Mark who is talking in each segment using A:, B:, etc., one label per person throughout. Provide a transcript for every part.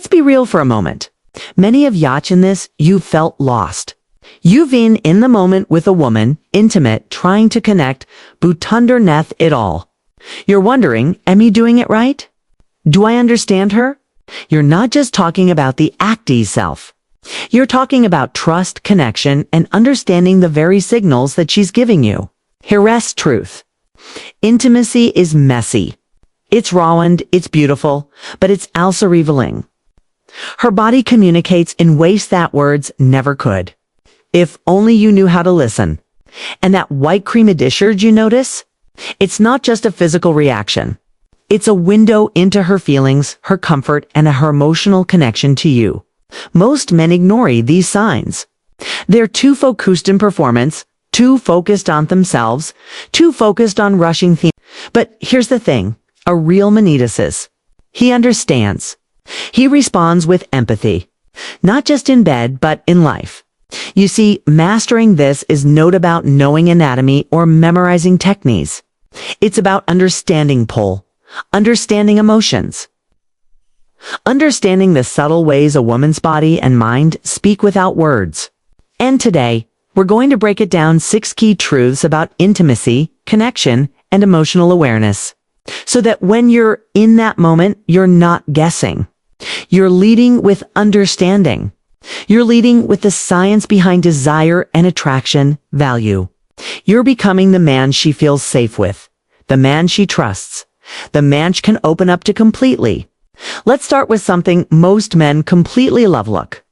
A: Let's be real for a moment. Many of in this, you felt lost. You've been in the moment with a woman, intimate, trying to connect, but underneath it all. You're wondering, am I doing it right? Do I understand her? You're not just talking about the acty self. You're talking about trust, connection, and understanding the very signals that she's giving you. Here's truth. Intimacy is messy. It's raw and it's beautiful, but it's also revealing. Her body communicates in ways that words never could. If only you knew how to listen. And that white creamy discharge you notice? It's not just a physical reaction. It's a window into her feelings, her comfort, and her emotional connection to you. Most men ignore these signs. They're too focused in performance, too focused on themselves, too focused on rushing things. But here's the thing, a real manitis. He understands. He responds with empathy. Not just in bed, but in life. You see, mastering this is not about knowing anatomy or memorizing techniques. It's about understanding pull, understanding emotions, understanding the subtle ways a woman's body and mind speak without words. And today, we're going to break it down 6 key truths about intimacy, connection, and emotional awareness. So that when you're in that moment, you're not guessing. You're leading with understanding. You're leading with the science behind desire and attraction, value. You're becoming the man she feels safe with, the man she trusts, the man she can open up to completely. Let's start with something most men completely overlook.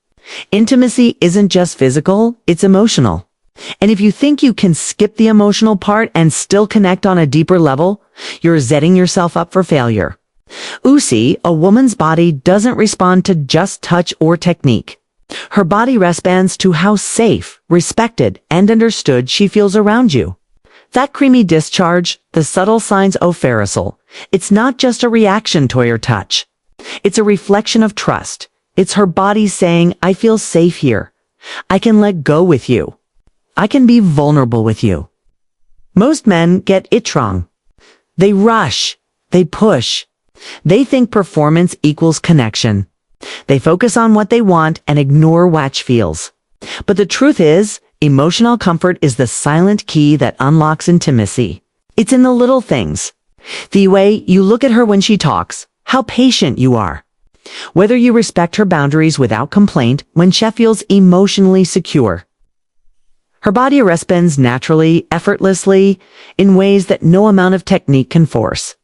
A: Intimacy isn't just physical, it's emotional. And if you think you can skip the emotional part and still connect on a deeper level, you're setting yourself up for failure. A woman's body doesn't respond to just touch or technique. Her body responds to how safe, respected, and understood she feels around you. That creamy discharge, the subtle signs of pharisal, it's not just a reaction to your touch. It's a reflection of trust. It's her body saying, I feel safe here. I can let go with you. I can be vulnerable with you. Most men get it wrong. They rush. They push. They think performance equals connection. They focus on what they want and ignore what she feels. But the truth is, emotional comfort is the silent key that unlocks intimacy. It's in the little things. The way you look at her when she talks, how patient you are. Whether you respect her boundaries without complaint when she feels emotionally secure. Her body responds naturally, effortlessly, in ways that no amount of technique can force.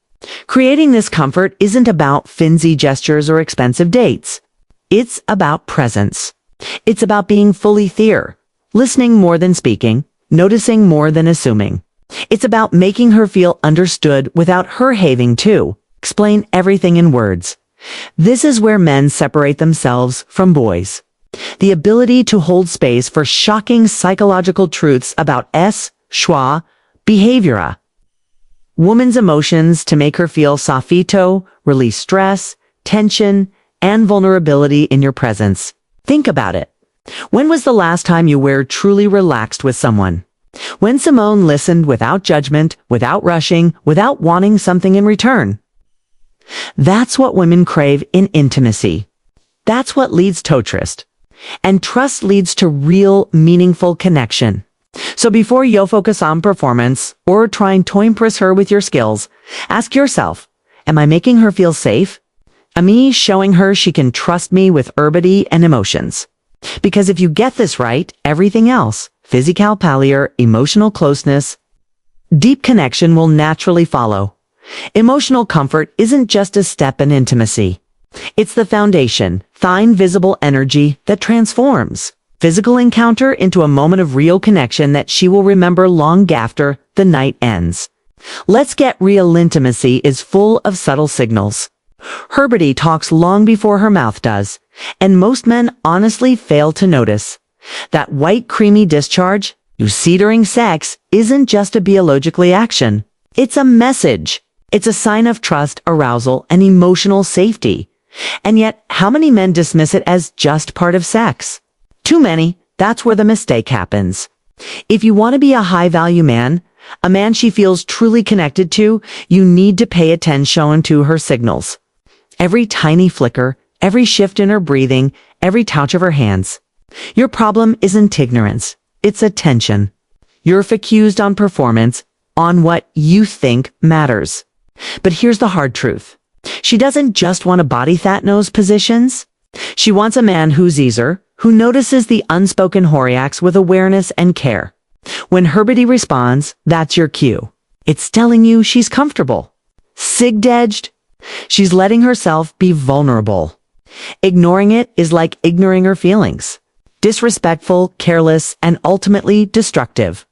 A: Creating this comfort isn't about fancy gestures or expensive dates. It's about presence. It's about being fully there, listening more than speaking, noticing more than assuming. It's about making her feel understood without her having to explain everything in words. This is where men separate themselves from boys. The ability to hold space for shocking psychological truths about behavior. Woman's emotions to make her feel safito, release stress, tension, and vulnerability in your presence. Think about it. When was the last time you were truly relaxed with someone? When Simone listened without judgment, without rushing, without wanting something in return. That's what women crave in intimacy. That's what leads to trust. And trust leads to real, meaningful connection. So before you focus on performance or trying to impress her with your skills, ask yourself, am I making her feel safe? Am I showing her she can trust me with urbanity and emotions? Because if you get this right, everything else, physical power, emotional closeness, deep connection will naturally follow. Emotional comfort isn't just a step in intimacy. It's the foundation, fine visible energy that transforms physical encounter into a moment of real connection that she will remember long after the night ends. Let's get real. Intimacy is full of subtle signals. Her body talks long before her mouth does, and most men honestly fail to notice. That white creamy discharge you see during sex isn't just a biological action. It's a message. It's a sign of trust, arousal, and emotional safety. And yet, how many men dismiss it as just part of sex? Too many. That's where the mistake happens. If you want to be a high-value man, a man she feels truly connected to, you need to pay attention to her signals. Every tiny flicker, every shift in her breathing, every touch of her hands. Your problem isn't ignorance, it's attention. You're focused on performance, on what you think matters. But here's the hard truth. She doesn't just want a body that knows positions. She wants a man who sees her, who notices the unspoken horiacs with awareness and care. When her body responds, that's your cue. It's telling you she's comfortable. Sig-edged. She's letting herself be vulnerable. Ignoring it is like ignoring her feelings. Disrespectful, careless, and ultimately destructive.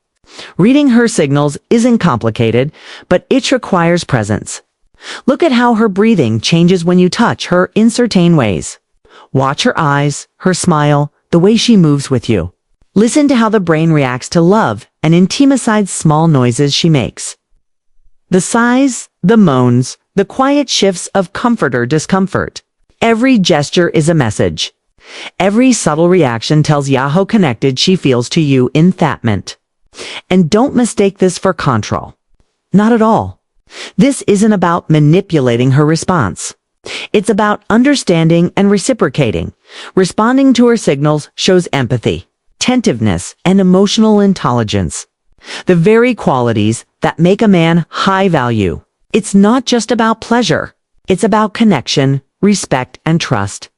A: Reading her signals isn't complicated, but it requires presence. Look at how her breathing changes when you touch her in certain ways. Watch her eyes, her smile, the way she moves with you. Listen to how the brain reacts to love and intimicides small noises she makes. The sighs, the moans, the quiet shifts of comfort or discomfort. Every gesture is a message. Every subtle reaction tells you how connected she feels to you in that moment. And don't mistake this for control. Not at all. This isn't about manipulating her response. It's about understanding and reciprocating. Responding to her signals shows empathy, attentiveness, and emotional intelligence. The very qualities that make a man high value. It's not just about pleasure. It's about connection, respect, and trust.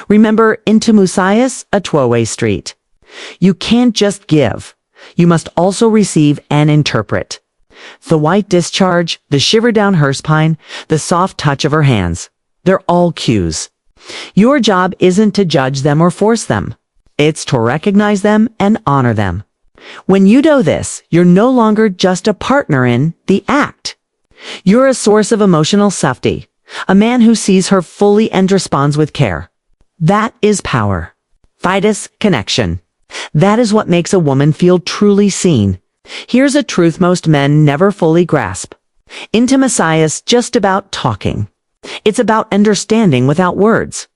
A: Remember, intimacy is a two-way street. You can't just give. You must also receive and interpret. The white discharge, the shiver down her spine, the soft touch of her hands. They're all cues. Your job isn't to judge them or force them. It's to recognize them and honor them. When you do this, you're no longer just a partner in the act. You're a source of emotional safety, a man who sees her fully and responds with care. That is power. Fidus, connection. That is what makes a woman feel truly seen. Here's a truth most men never fully grasp. Intimacy is just about talking. It's about understanding without words.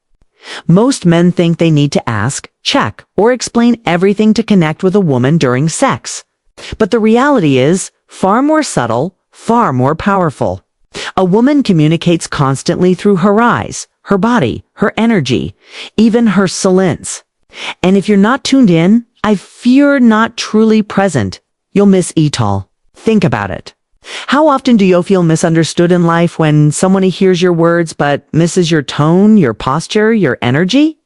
A: Most men think they need to ask, check, or explain everything to connect with a woman during sex. But the reality is far more subtle, far more powerful. A woman communicates constantly through her eyes, her body, her energy, even her silence. And if you're not tuned in, I fear not truly present, you'll miss it all. Think about it. How often do you feel misunderstood in life when someone hears your words but misses your tone, your posture, your energy?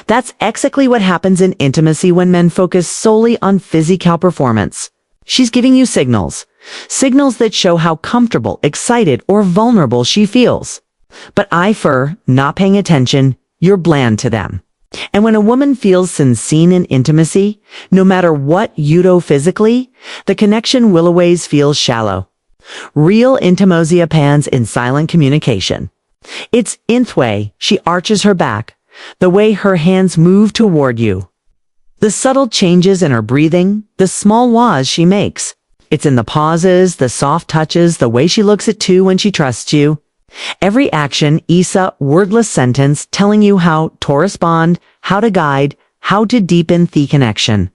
A: That's exactly what happens in intimacy when men focus solely on physical performance. She's giving you signals. Signals that show how comfortable, excited, or vulnerable she feels. But for not paying attention, you're bland to them. And when a woman feels seen in intimacy, no matter what you do physically, the connection will always feel shallow. Real intimacy pans in silent communication. It's in the way she arches her back, the way her hands move toward you. The subtle changes in her breathing, the small wahs she makes. It's in the pauses, the soft touches, the way she looks at you when she trusts you. Every action is a wordless sentence telling you how to respond, how to guide, how to deepen the connection.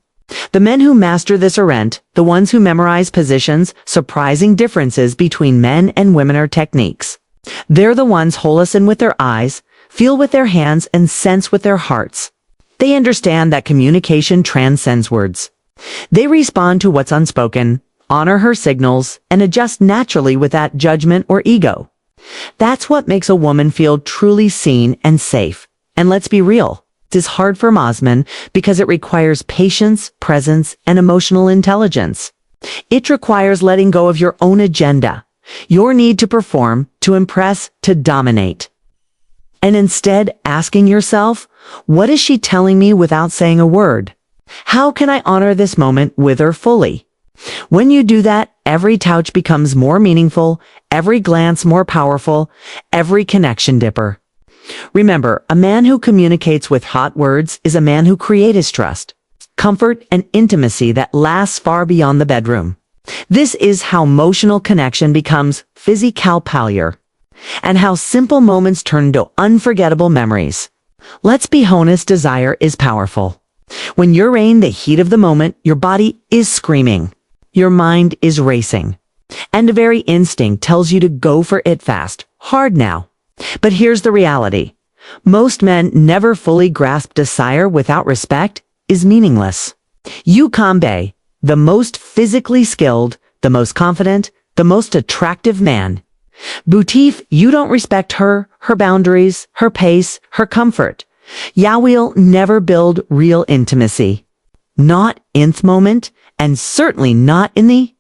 A: The men who master this aren't the ones who memorize positions. Surprising differences between men and women are techniques. They're the ones who listen with their eyes, feel with their hands, and sense with their hearts. They understand that communication transcends words. They respond to what's unspoken, honor her signals, and adjust naturally without judgment or ego. That's what makes a woman feel truly seen and safe. And let's be real. It is hard for Mosman because it requires patience, presence, and emotional intelligence. It requires letting go of your own agenda, your need to perform, to impress, to dominate. And instead asking yourself, what is she telling me without saying a word? How can I honor this moment with her fully? When you do that, every touch becomes more meaningful, every glance more powerful, every connection deeper. Remember, a man who communicates with hot words is a man who creates trust, comfort, and intimacy that lasts far beyond the bedroom. This is how emotional connection becomes physical power, and how simple moments turn into unforgettable memories. Let's be honest, desire is powerful. When you're in the heat of the moment, your body is screaming. Your mind is racing. And the very instinct tells you to go for it fast, hard now. But here's the reality. Most men never fully grasp desire without respect is meaningless. You Kambe, the most physically skilled, the most confident, the most attractive man. Butif, you don't respect her, her boundaries, her pace, her comfort. Ya will never build real intimacy. Not in the moment, and certainly not in the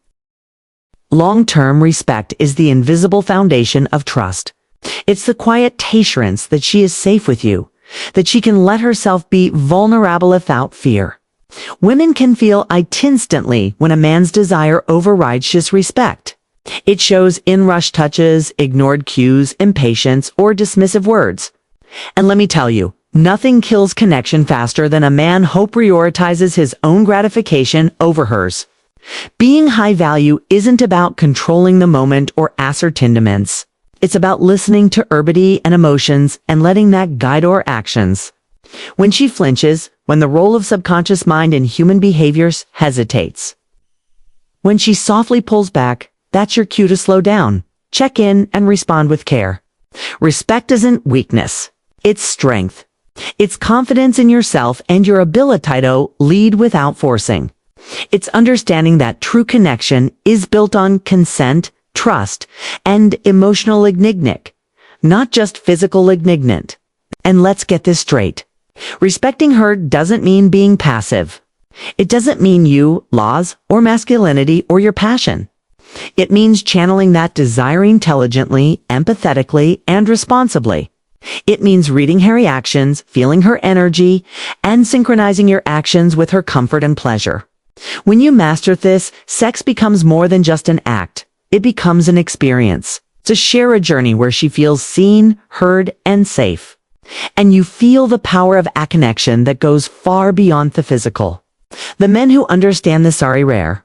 A: long-term. Respect is the invisible foundation of trust. It's the quiet assurance that she is safe with you, that she can let herself be vulnerable without fear. Women can feel it instantly when a man's desire overrides his respect. It shows in rush touches, ignored cues, impatience, or dismissive words. And let me tell you, nothing kills connection faster than a man who prioritizes his own gratification over hers. Being high value isn't about controlling the moment or ascertainments. It's about listening to urbanity and emotions and letting that guide our actions. When she flinches, when the role of subconscious mind in human behaviors hesitates. When she softly pulls back, that's your cue to slow down, check in, and respond with care. Respect isn't weakness. It's strength. It's confidence in yourself and your ability to lead without forcing. It's understanding that true connection is built on consent, trust, and emotional ignition, not just physical ignition. And let's get this straight. Respecting her doesn't mean being passive. It doesn't mean you, laws, or masculinity, or your passion. It means channeling that desire intelligently, empathetically, and responsibly. It means reading her reactions, feeling her energy, and synchronizing your actions with her comfort and pleasure. When you master this, sex becomes more than just an act. It becomes an experience. To share a journey where she feels seen, heard, and safe. And you feel the power of a connection that goes far beyond the physical. The men who understand this are rare.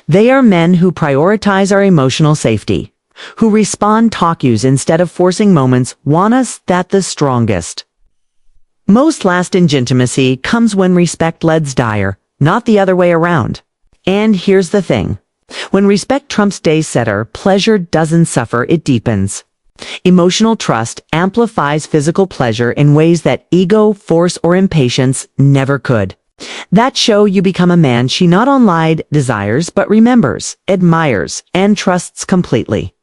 A: They are men who prioritize our emotional safety, who respond to cues instead of forcing moments, want us that the strongest. Most lasting intimacy comes when respect leads dire, not the other way around. And here's the thing. When respect trumps day setter, pleasure doesn't suffer, it deepens. Emotional trust amplifies physical pleasure in ways that ego, force, or impatience never could. That show you become a man she not only desires but remembers, admires, and trusts completely.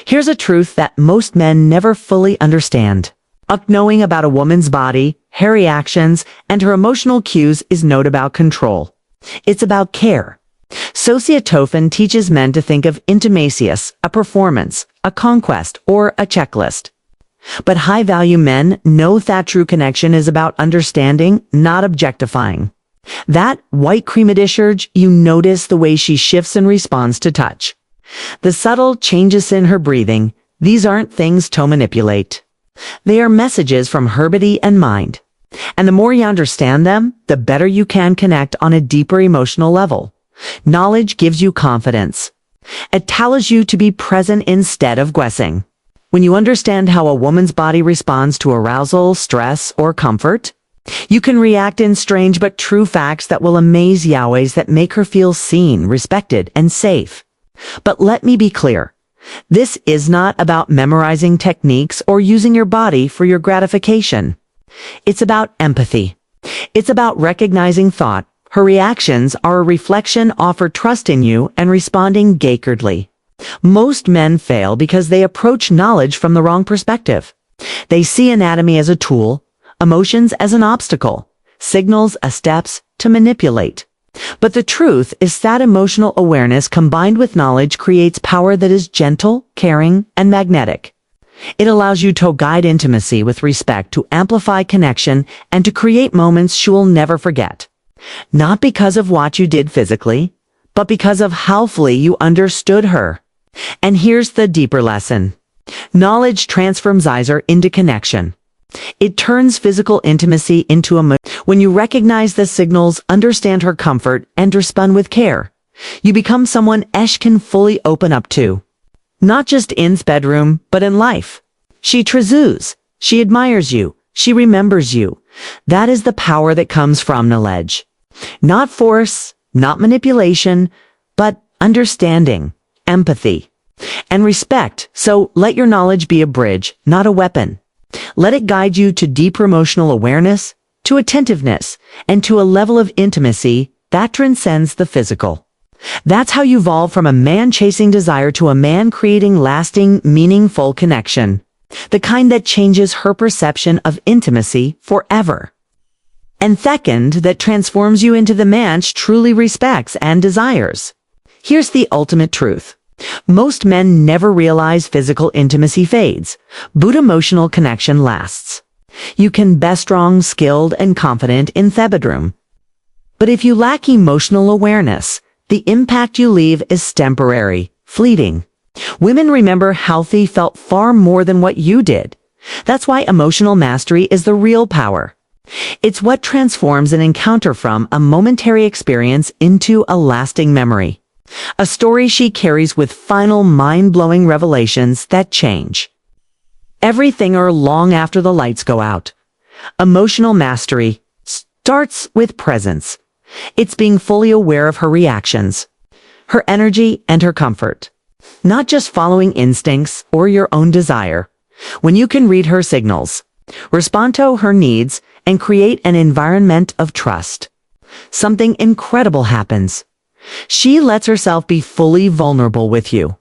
A: Here's a truth that most men never fully understand. Knowing about a woman's body, her reactions, and her emotional cues is not about control. It's about care. Sociotophin teaches men to think of intimacy as a performance, a conquest, or a checklist. But high-value men know that true connection is about understanding, not objectifying. That white cream urge, you notice the way she shifts and responds to touch. The subtle changes in her breathing, these aren't things to manipulate. They are messages from her body and mind. And the more you understand them, the better you can connect on a deeper emotional level. Knowledge gives you confidence. It tells you to be present instead of guessing. When you understand how a woman's body responds to arousal, stress, or comfort, you can react in strange but true facts that will amaze Yahwehs that make her feel seen, respected, and safe. But let me be clear. This is not about memorizing techniques or using your body for your gratification. It's about empathy. It's about recognizing thought. Her reactions are a reflection of her trust in you and responding gacordly. Most men fail because they approach knowledge from the wrong perspective. They see anatomy as a tool, emotions as an obstacle, signals as steps to manipulate. But the truth is that emotional awareness combined with knowledge creates power that is gentle, caring, and magnetic. It allows you to guide intimacy with respect, to amplify connection, and to create moments she will never forget. Not because of what you did physically, but because of how fully you understood her. And here's the deeper lesson. Knowledge transforms desire into connection. It turns physical intimacy into a when you recognize the signals, understand her comfort, and respond with care, you become someone Esh can fully open up to. Not just in's bedroom, but in life. She treasures, she admires you, she remembers you. That is the power that comes from knowledge. Not force, not manipulation, but understanding, empathy, and respect. So let your knowledge be a bridge, not a weapon. Let it guide you to deeper emotional awareness, to attentiveness, and to a level of intimacy that transcends the physical. That's how you evolve from a man chasing desire to a man creating lasting, meaningful connection. The kind that changes her perception of intimacy forever. And second, that transforms you into the man she truly respects and desires. Here's the ultimate truth. Most men never realize physical intimacy fades, but emotional connection lasts. You can be strong, skilled, and confident in the bedroom. But if you lack emotional awareness, the impact you leave is temporary, fleeting. Women remember how they felt far more than what you did. That's why emotional mastery is the real power. It's what transforms an encounter from a momentary experience into a lasting memory. A story she carries with final mind-blowing revelations that change everything or long after the lights go out. Emotional mastery starts with presence. It's being fully aware of her reactions, her energy, and her comfort. Not just following instincts or your own desire. When you can read her signals, respond to her needs, and create an environment of trust, something incredible happens. She lets herself be fully vulnerable with you.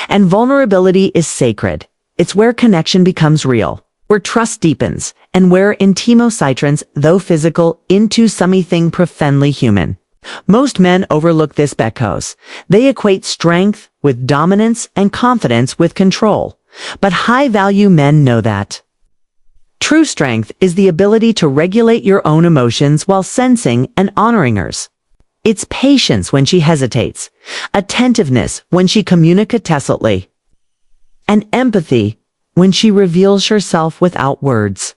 A: And vulnerability is sacred. It's where connection becomes real, where trust deepens, and where intimacy turns, though physical, into something profoundly human. Most men overlook this because they equate strength with dominance and confidence with control. But high-value men know that true strength is the ability to regulate your own emotions while sensing and honoring hers. It's patience when she hesitates, attentiveness when she communicates tacitly, and empathy when she reveals herself without words.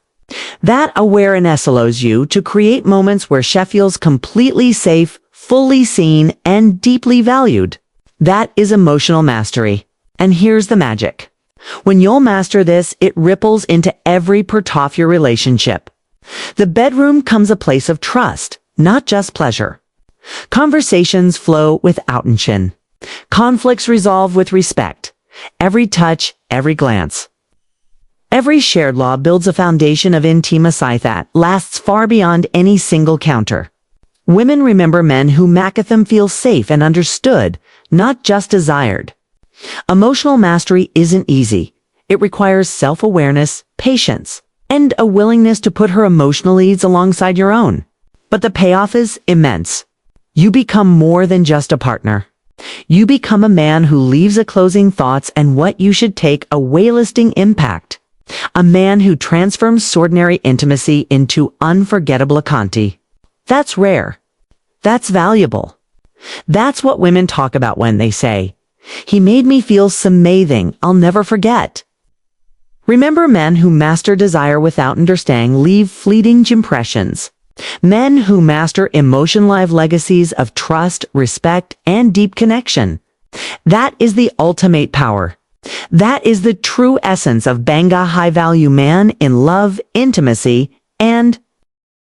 A: That awareness allows you to create moments where she feels completely safe, fully seen, and deeply valued. That is emotional mastery. And here's the magic. When you'll master this, it ripples into every part of your relationship. The bedroom becomes a place of trust, not just pleasure. Conversations flow without tension. Conflicts resolve with respect. Every touch, every glance. Every shared law builds a foundation of intimacy that lasts far beyond any single counter. Women remember men who make them feel safe and understood, not just desired. Emotional mastery isn't easy. It requires self-awareness, patience, and a willingness to put her emotional needs alongside your own. But the payoff is immense. You become more than just a partner. You become a man who leaves a closing thoughts and what you should take away lasting impact. A man who transforms ordinary intimacy into unforgettable conti. That's rare. That's valuable. That's what women talk about when they say, "He made me feel something I'll never forget." Remember, men who master desire without understanding leave fleeting impressions. Men who master emotion live legacies of trust, respect, and deep connection. That is the ultimate power. That is the true essence of being a high-value man in love, intimacy, and